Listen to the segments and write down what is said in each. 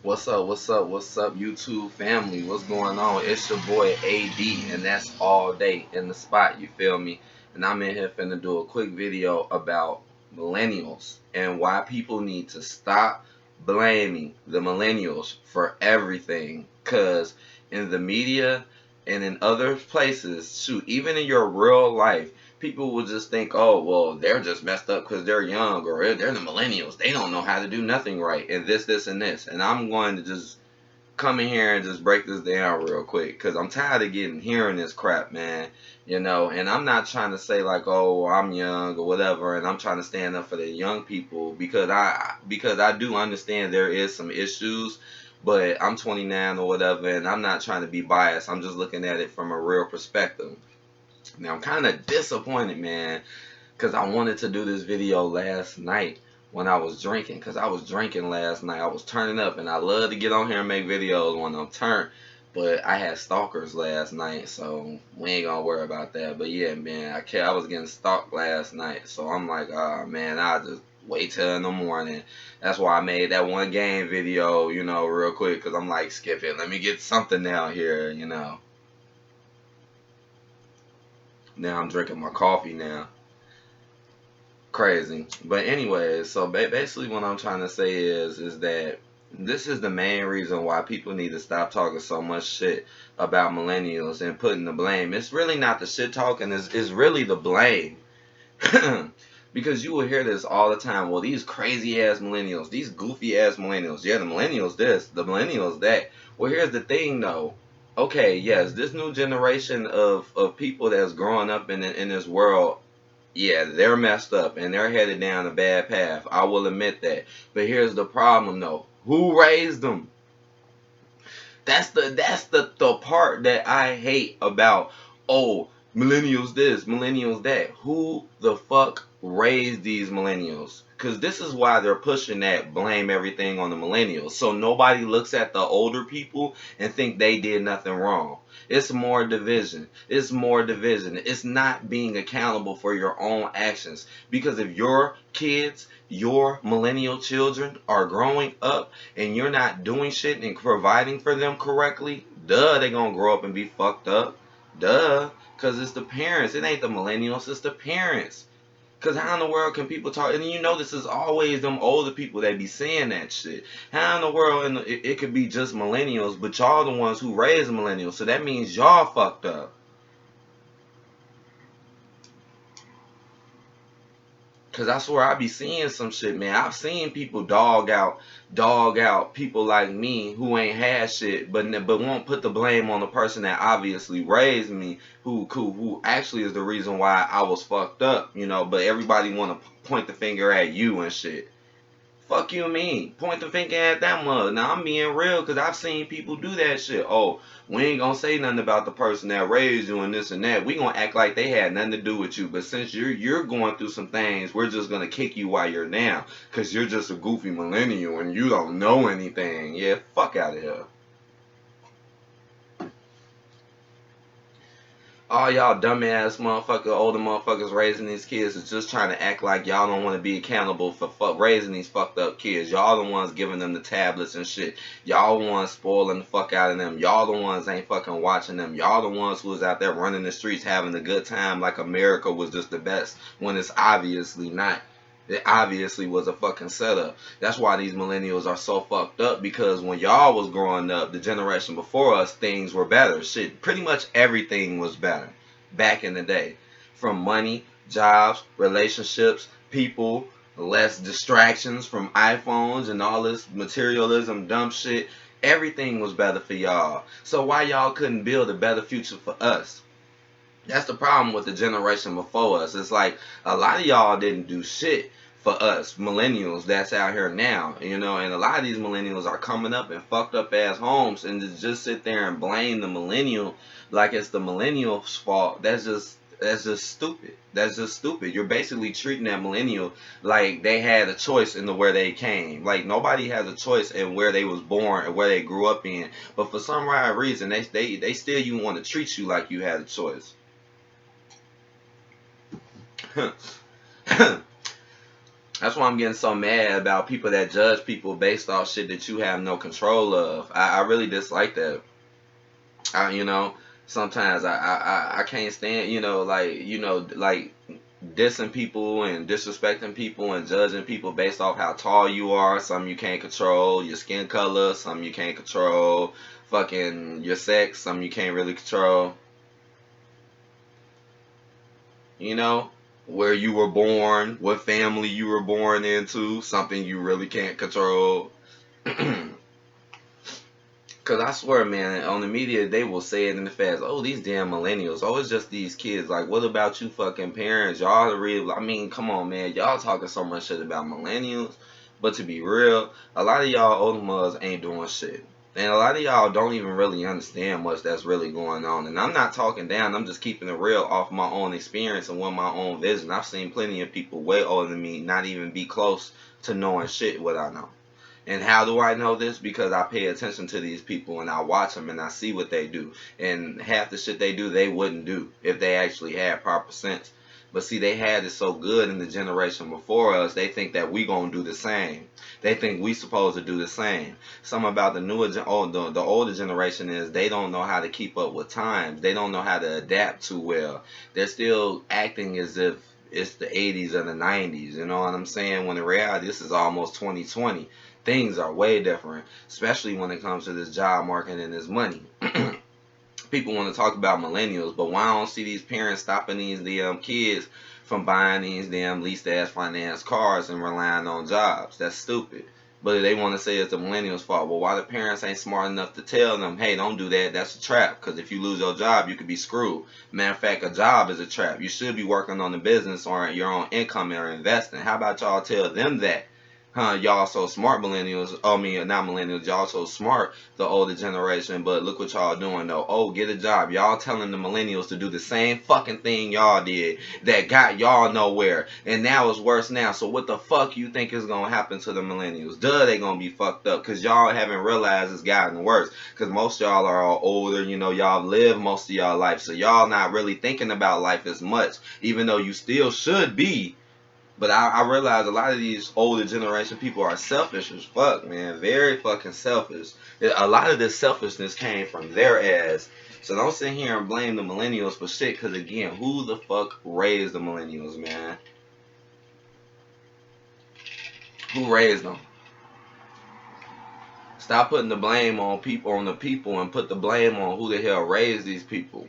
What's up? What's up? What's up, YouTube family? What's going on? It's your boy AD, and that's all day in the spot. You feel me? And I'm in here finna do a quick video about millennials and why people need to stop blaming the millennials for everything. Cause in the media and in other places, shoot, even in your real life, people will just think, oh, well, they're just messed up because they're young, or they're the millennials. They don't know how to do nothing right, and this, and this. And I'm going to just come in here and just break this down real quick because I'm tired of hearing this crap, man. And I'm not trying to say like, oh, I'm young or whatever, and I'm trying to stand up for the young people because I do understand there is some issues, but I'm 29 or whatever, and I'm not trying to be biased. I'm just looking at it from a real perspective. Now I'm kind of disappointed, man, because I wanted to do this video last night when I was drinking, because I was drinking last night. I was turning up, and I love to get on here and make videos when I'm turned, but I had stalkers last night, so we ain't gonna worry about that. But yeah, man, I was getting stalked last night, so I'm like, oh man, I'll just wait till in the morning. That's why I made that one game video, real quick, because I'm like, skip it, let me get something out here. Now I'm drinking my coffee now. Crazy. But anyways, so basically what I'm trying to say is that this is the main reason why people need to stop talking so much shit about millennials and putting the blame. It's really not the shit talking, it's really the blame. Because you will hear this all the time. Well, these crazy ass millennials, these goofy ass millennials. Yeah, the millennials this, the millennials that. Well, here's the thing though. Okay, yes, this new generation of people that's growing up in this world, yeah, they're messed up and they're headed down a bad path. I will admit that. But here's the problem though. Who raised them? That's the part that I hate about, oh, millennials this, millennials that. Who the fuck raised these millennials? Cause this is why they're pushing that blame everything on the millennials. So nobody looks at the older people and think they did nothing wrong. It's more division. It's more division. It's not being accountable for your own actions. Because if your kids, your millennial children are growing up and you're not doing shit and providing for them correctly, duh, they gonna grow up and be fucked up. Duh. Cause it's the parents. It ain't the millennials, it's the parents. Cause how in the world can people talk? And this is always them older people that be saying that shit. How in the world it could be just millennials, but y'all the ones who raised millennials, so that means y'all fucked up. Cause I swear I be seeing some shit, man. I've seen people dog out people like me who ain't had shit, but won't put the blame on the person that obviously raised me, who actually is the reason why I was fucked up, But everybody want to point the finger at you and shit. Fuck you mean? Point the finger at that mother. Now I'm being real because I've seen people do that shit. Oh, we ain't gonna say nothing about the person that raised you and this and that. We gonna act like they had nothing to do with you. But since you're going through some things, we're just gonna kick you while you're down. Cause you're just a goofy millennial and you don't know anything. Yeah, fuck out of here. All y'all dumbass older motherfuckers raising these kids is just trying to act like y'all don't want to be accountable for raising these fucked up kids. Y'all the ones giving them the tablets and shit. Y'all the ones spoiling the fuck out of them. Y'all the ones ain't fucking watching them. Y'all the ones who was out there running the streets having a good time like America was just the best when it's obviously not. It obviously was a fucking setup. That's why these millennials are so fucked up, because when y'all was growing up, the generation before us, things were better. Shit, pretty much everything was better back in the day. From money, jobs, relationships, people, less distractions from iPhones and all this materialism, dumb shit. Everything was better for y'all. So why y'all couldn't build a better future for us? That's the problem with the generation before us. It's like a lot of y'all didn't do shit for us millennials that's out here now, and a lot of these millennials are coming up in fucked up ass homes, and to just sit there and blame the millennial like it's the millennial's fault. That's just stupid. That's just stupid. You're basically treating that millennial like they had a choice in the where they came. Like nobody has a choice in where they was born and where they grew up in. But for some right reason, they still you want to treat you like you had a choice. That's why I'm getting so mad about people that judge people based off shit that you have no control of. I really dislike that. You know, sometimes I can't stand, like dissing people and disrespecting people and judging people based off how tall you are. Some you can't control your skin color, some you can't control fucking your sex, some you can't really control, you know, where you were born, what family you were born into, something you really can't control. Cause I swear, man, on the media they will say it in the fast. Oh, these damn millennials. Oh, it's just these kids. Like, what about you, fucking parents? Y'all the real. I mean, come on, man. Y'all talking so much shit about millennials, but to be real, a lot of y'all older mothers ain't doing shit, and a lot of y'all don't even really understand much that's really going on. And I'm not talking down. I'm just keeping it real off my own experience and with my own vision. I've seen plenty of people way older than me not even be close to knowing shit what I know. And how do I know this? Because I pay attention to these people and I watch them and I see what they do. And half the shit they do, they wouldn't do if they actually had proper sense. But see, they had it so good in the generation before us, they think that we gonna do the same. They think we supposed to do the same. Something about the the older generation is they don't know how to keep up with times. They don't know how to adapt too well. They're still acting as if it's the 80s or the 90s. You know what I'm saying? When in reality, this is almost 2020. Things are way different, especially when it comes to this job market and this money. People want to talk about millennials, but why I don't see these parents stopping these damn kids from buying these damn leased ass finance cars and relying on jobs? That's stupid. But they want to say it's the millennials' fault. Well, why the parents ain't smart enough to tell them, hey, don't do that. That's a trap. Because if you lose your job, you could be screwed. Matter of fact, a job is a trap. You should be working on the business or your own income or investing. How about y'all tell them that? Huh, y'all so smart, millennials. I mean, not millennials. Y'all so smart, the older generation. But look what y'all doing though. Oh, get a job. Y'all telling the millennials to do the same fucking thing y'all did that got y'all nowhere, and now it's worse now. So what the fuck you think is gonna happen to the millennials? Duh, they gonna be fucked up because y'all haven't realized it's gotten worse. Because most y'all are all older. You know, y'all live most of y'all life, so y'all not really thinking about life as much, even though you still should be. But I realize a lot of these older generation people are selfish as fuck, man. Very fucking selfish. A lot of this selfishness came from their ass. So don't sit here and blame the millennials for shit, because again, who the fuck raised the millennials, man? Who raised them? Stop putting the blame on people, on the people, and put the blame on who the hell raised these people.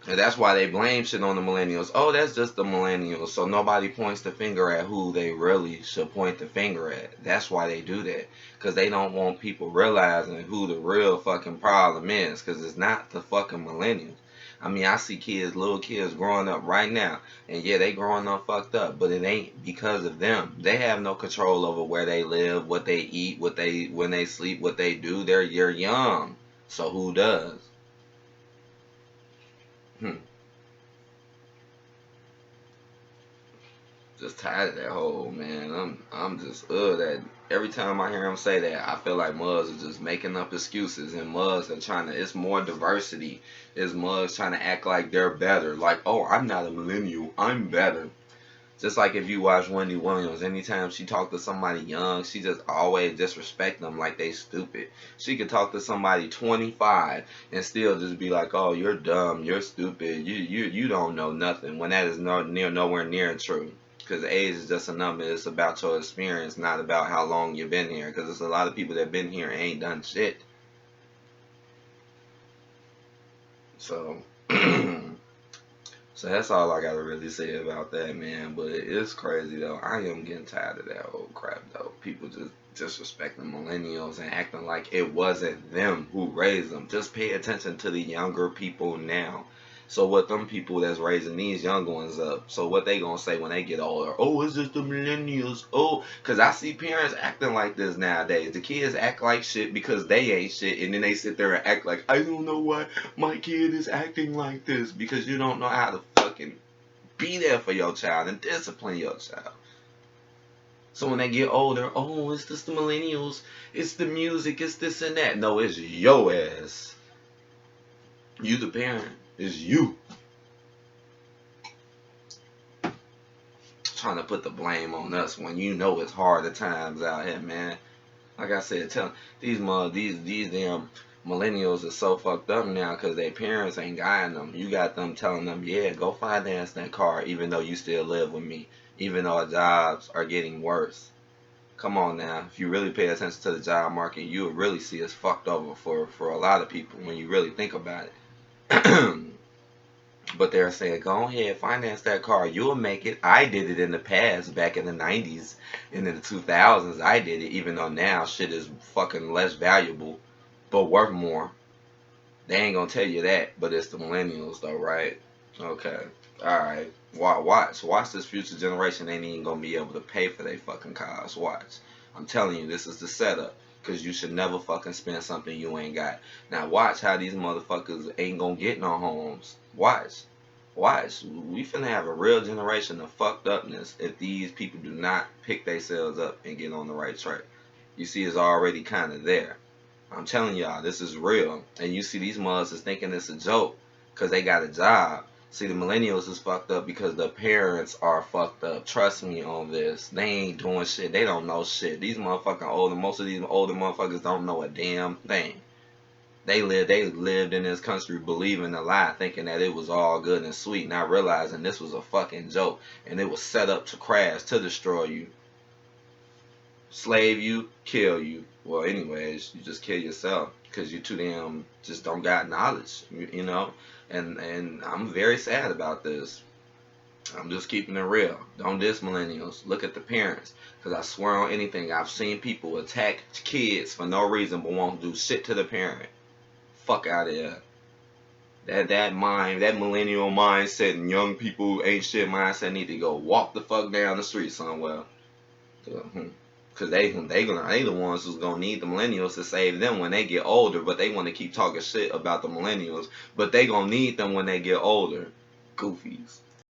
And that's why they blame shit on the millennials. Oh, that's just the millennials. So nobody points the finger at who they really should point the finger at. That's why they do that. Because they don't want people realizing who the real fucking problem is. Because it's not the fucking millennials. I mean, I see kids, little kids growing up right now. And yeah, they growing up fucked up. But it ain't because of them. They have no control over where they live, what they eat, when they sleep, what they do. You're young. So who does? Hmm. Just tired of that whole, man. I'm just that every time I hear him say that, I feel like Muggs is just making up excuses, and Muggs are trying to. It's more diversity. It's Muggs trying to act like they're better. Like, oh, I'm not a millennial. I'm better. Just like if you watch Wendy Williams, anytime she talk to somebody young, she just always disrespect them like they stupid. She could talk to somebody 25 and still just be like, "Oh, you're dumb, you're stupid, you don't know nothing." When that is nowhere near true. Because age is just a number. It's about your experience, not about how long you've been here. Because there's a lot of people that been here and ain't done shit. So. So that's all I gotta really say about that, man. But it's crazy though. I am getting tired of that old crap though. People just disrespecting millennials and acting like it wasn't them who raised them. Just pay attention to the younger people now. So what them people that's raising these young ones up, so what they gonna say when they get older? Oh, it's just the millennials. Oh, cause I see parents acting like this nowadays. The kids act like shit because they ain't shit, and then they sit there and act like, I don't know why my kid is acting like this, because you don't know how to fucking be there for your child and discipline your child. So when they get older, oh, it's just the millennials, it's the music, it's this and that. No, it's your ass. You the parent. It's you. trying to put the blame on us when you know it's hard at times out here, man. Like I said, these damn millennials are so fucked up now because their parents ain't guiding them. You got them telling them, yeah, go finance that car, even though you still live with me, even though our jobs are getting worse. Come on now, if you really pay attention to the job market, you will really see it's fucked over for a lot of people when you really think about it. But they're saying, go ahead, finance that car. You'll make it. I did it in the past, back in the 90s and in the 2000s. I did it, even though now shit is fucking less valuable, but worth more. They ain't gonna tell you that, but it's the millennials, though, right? Okay. Alright. Watch this future generation ain't even gonna be able to pay for their fucking cars. Watch. I'm telling you, this is the setup. Because you should never fucking spend something you ain't got. Now watch how these motherfuckers ain't gonna get no homes. Watch. Watch. We finna have a real generation of fucked upness if these people do not pick themselves up and get on the right track. You see, it's already kind of there. I'm telling y'all, this is real. And you see these mothers is thinking it's a joke because they got a job. See, the millennials is fucked up because the parents are fucked up. Trust me on this. They ain't doing shit. They don't know shit. These motherfucking older, most of these older motherfuckers don't know a damn thing. They lived in this country believing a lie, thinking that it was all good and sweet, not realizing this was a fucking joke and it was set up to crash, to destroy you. Slave you, kill you. Well, anyways, you just kill yourself because you too damn just don't got knowledge, you know? And I'm very sad about this. I'm just keeping it real. Don't diss millennials. Look at the parents. Because I swear on anything, I've seen people attack kids for no reason but won't do shit to the parent. Fuck out of here. That millennial mindset and young people ain't shit mindset need to go walk the fuck down the street somewhere. Because they the ones who's gonna need the millennials to save them when they get older, but they want to keep talking shit about the millennials, but they gonna need them when they get older. Goofies.